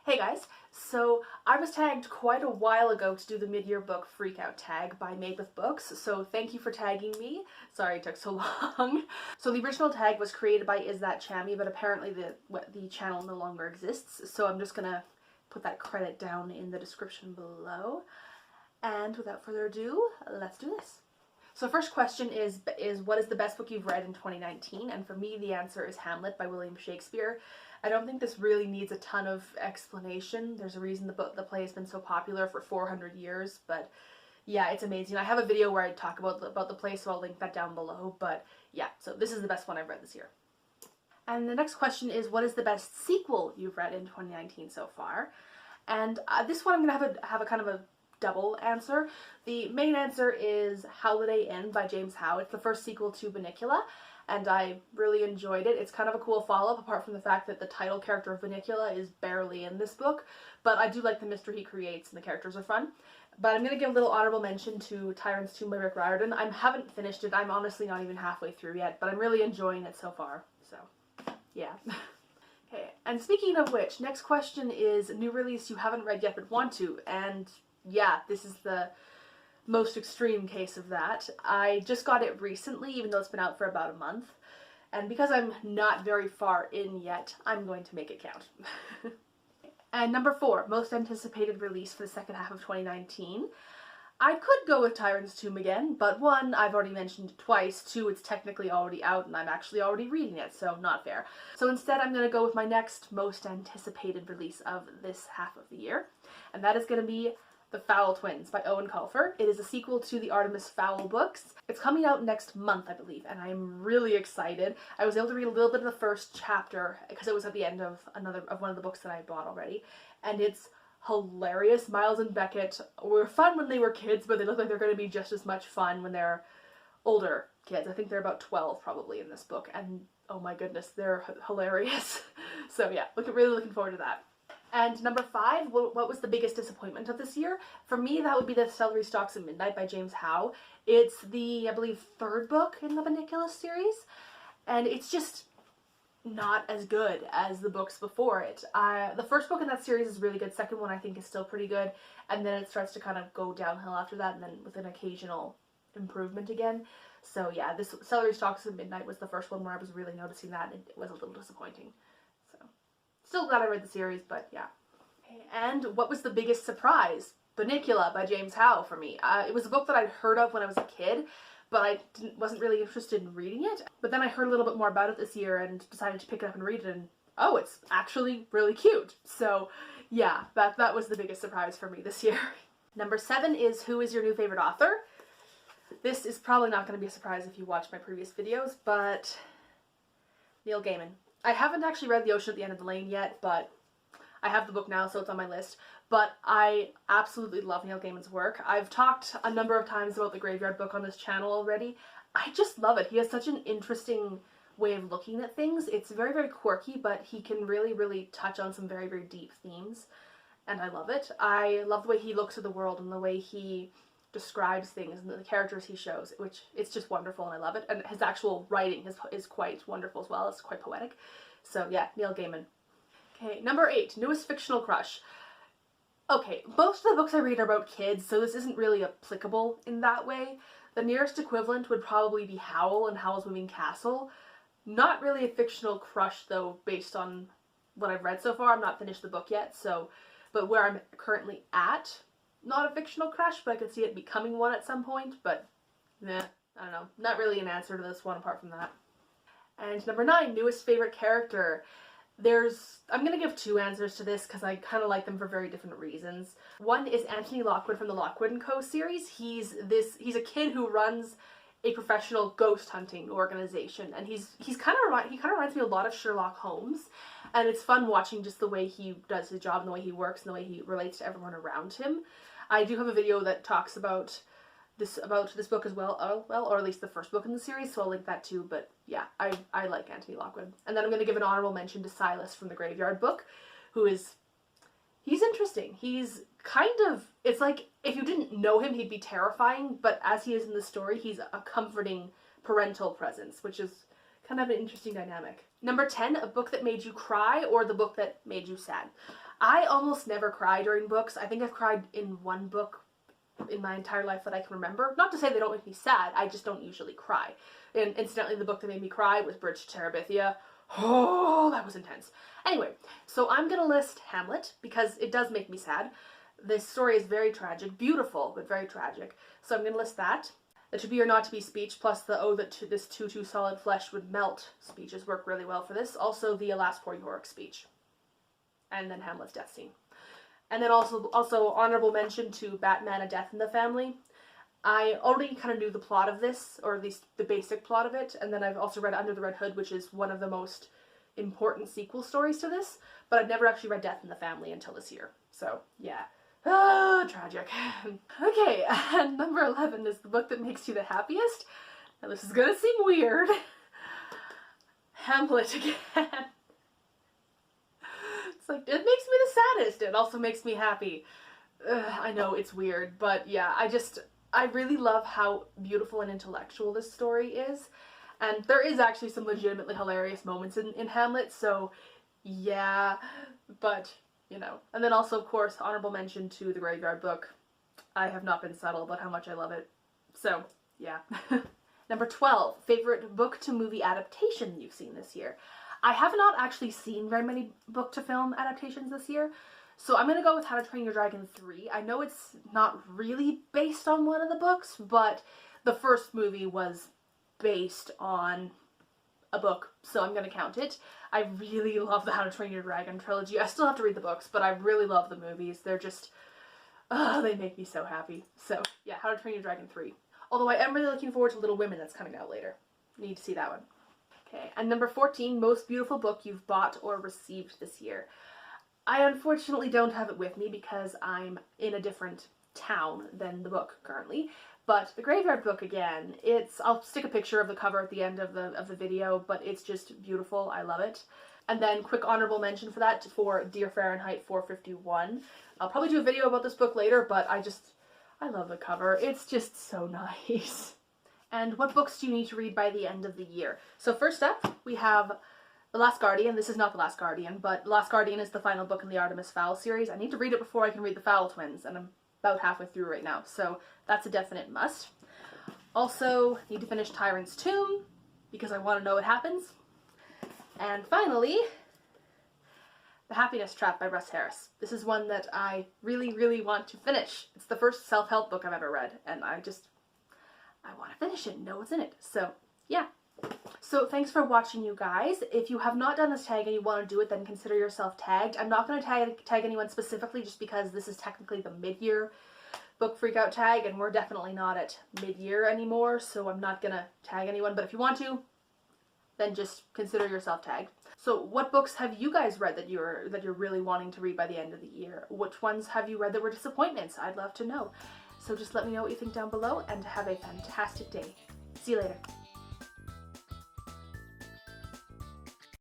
Hey guys, so I was tagged quite a while ago to do the mid-year book freakout tag by Made with Books, so thank you for tagging me. Sorry it took so long. So the original tag was created by IsThatChami, but apparently the channel no longer exists, so I'm just gonna put that credit down in the description below. And without further ado, let's do this. So first question is what is the best book you've read in 2019? And for me the answer is Hamlet by William Shakespeare. I don't think this really needs a ton of explanation. There's a reason the play has been so popular for 400 years, but yeah, it's amazing. I have a video where I talk about the play, so I'll link that down below, but yeah, so this is the best one I've read this year. And the next question is what is the best sequel you've read in 2019 so far? And this one I'm going to have a kind of a double answer. The main answer is Holiday Inn by James Howe. It's the first sequel to Bunnicula, and I really enjoyed it. It's kind of a cool follow-up, apart from the fact that the title character of Bunnicula is barely in this book, but I do like the mystery he creates and the characters are fun. But I'm going to give a little honorable mention to Tyrant's Tomb by Rick Riordan. I haven't finished it. I'm honestly not even halfway through yet, but I'm really enjoying it so far, so yeah. Okay, and speaking of which, next question is new release you haven't read yet but want to, and yeah, this is the most extreme case of that. I just got it recently, even though it's been out for about a month, and because I'm not very far in yet, I'm going to make it count. And number 4, most anticipated release for the second half of 2019. I could go with Tyrant's Tomb again, but 1, I've already mentioned it twice, 2, it's technically already out and I'm actually already reading it, so not fair. So instead I'm going to go with my next most anticipated release of this half of the year, and that is going to be The Fowl Twins by Owen Colfer. It is a sequel to the Artemis Fowl books. It's coming out next month, I believe, and I'm really excited. I was able to read a little bit of the first chapter because it was at the end of one of the books that I bought already, and it's hilarious. Miles and Beckett were fun when they were kids, but they look like they're going to be just as much fun when they're older kids. I think they're about 12 probably in this book, and oh my goodness, they're hilarious. So yeah, really looking forward to that. And number 5, what was the biggest disappointment of this year? For me, that would be The Celery Stalks at Midnight by James Howe. It's the, I believe, 3rd book in the Bunnicula series, and it's just not as good as the books before it. The first book in that series is really good, second one I think is still pretty good, and then it starts to kind of go downhill after that, and then with an occasional improvement again. So yeah, this Celery Stalks at Midnight was the first one where I was really noticing that, and it was a little disappointing. Still glad I read the series, but yeah. Okay, and what was the biggest surprise? Bunnicula by James Howe for me. It was a book that I'd heard of when I was a kid, but I wasn't really interested in reading it. But then I heard a little bit more about it this year and decided to pick it up and read it, and oh, it's actually really cute. So yeah, that was the biggest surprise for me this year. Number 7 is who is your new favorite author? This is probably not going to be a surprise if you watch my previous videos, but Neil Gaiman. I haven't actually read The Ocean at the End of the Lane yet, but I have the book now, so it's on my list. But I absolutely love Neil Gaiman's work. I've talked a number of times about The Graveyard Book on this channel already. I just love it. He has such an interesting way of looking at things. It's very, very quirky, but he can really, really touch on some very, very deep themes, and I love it. I love the way he looks at the world and the way he describes things and the characters he shows, which it's just wonderful and I love it. And his actual writing is quite wonderful as well. It's quite poetic. So yeah, Neil Gaiman. Okay, number 8, newest fictional crush. Okay, most of the books I read are about kids, so this isn't really applicable in that way. The nearest equivalent would probably be Howl and Howl's Moving Castle. Not really a fictional crush though, based on what I've read so far. I'm not finished the book yet, so, but where I'm currently at, not a fictional crush, but I could see it becoming one at some point, but nah, I don't know. Not really an answer to this one apart from that. And number 9, newest favorite character. I'm going to give 2 answers to this because I kind of like them for very different reasons. One is Anthony Lockwood from the Lockwood & Co. series. He's a kid who runs a professional ghost hunting organization, and he kind of reminds me a lot of Sherlock Holmes, and it's fun watching just the way he does his job and the way he works and the way he relates to everyone around him. I do have a video that talks about this book as well, or at least the first book in the series, so I'll link that too, but yeah, I like Anthony Lockwood. And then I'm going to give an honorable mention to Silas from the Graveyard Book, he's interesting. He's kind of, it's like, if you didn't know him, he'd be terrifying, but as he is in the story, he's a comforting parental presence, which is kind of an interesting dynamic. Number 10, a book that made you cry or the book that made you sad. I almost never cry during books. I think I've cried in one book in my entire life that I can remember. Not to say they don't make me sad, I just don't usually cry. And incidentally, the book that made me cry was Bridge to Terabithia. Oh, that was intense. Anyway, so I'm gonna list Hamlet because it does make me sad. This story is very tragic, beautiful, but very tragic. So I'm gonna list that. The to be or not to be speech, plus the oh that this too solid flesh would melt speeches work really well for this. Also the alas poor Yorick speech. And then Hamlet's death scene. And then also honorable mention to Batman: A Death in the Family. I already kind of knew the plot of this, or at least the basic plot of it, and then I've also read Under the Red Hood, which is one of the most important sequel stories to this, but I've never actually read Death in the Family until this year. So, yeah. Tragic. Okay, and number 11 is the book that makes you the happiest. Now this is gonna seem weird. Hamlet again. It's like, it makes me the saddest. It also makes me happy. I know, it's weird, but yeah, I really love how beautiful and intellectual this story is. And there is actually some legitimately hilarious moments in Hamlet, so yeah, but, you know. And then also, of course, honorable mention to The Graveyard Book. I have not been subtle about how much I love it. So, yeah. Number 12, favorite book to movie adaptation you've seen this year. I have not actually seen very many book to film adaptations this year, so I'm gonna go with How to Train Your Dragon 3. I know it's not really based on one of the books, but the first movie was based on a book, so I'm gonna count it. I really love the How to Train Your Dragon trilogy. I still have to read the books, but I really love the movies. They're just, they make me so happy. So, yeah, How to Train Your Dragon 3. Although I am really looking forward to Little Women that's coming out later. Need to see that one. Okay, and number 14, most beautiful book you've bought or received this year. I unfortunately don't have it with me because I'm in a different town than the book currently, but The Graveyard Book again, I'll stick a picture of the cover at the end of the video, but it's just beautiful. I love it. And then quick honorable mention for that for Dear Fahrenheit 451. I'll probably do a video about this book later, but I love the cover. It's just so nice. And what books do you need to read by the end of the year? So first up, we have The Last Guardian. This is not The Last Guardian, but The Last Guardian is the final book in the Artemis Fowl series. I need to read it before I can read the Fowl Twins, and I'm about halfway through right now, so that's a definite must. Also, need to finish Tyrant's Tomb, because I want to know what happens. And finally, The Happiness Trap by Russ Harris. This is one that I really, really want to finish. It's the first self-help book I've ever read, and I want to finish it and know what's in it. So, yeah. So, thanks for watching, you guys. If you have not done this tag and you want to do it, then consider yourself tagged. I'm not going to tag anyone specifically just because this is technically the mid-year book freakout tag, and we're definitely not at mid-year anymore, so I'm not going to tag anyone. But if you want to, then just consider yourself tagged. So, what books have you guys read that you're really wanting to read by the end of the year? Which ones have you read that were disappointments? I'd love to know. So just let me know what you think down below, and have a fantastic day. See you later.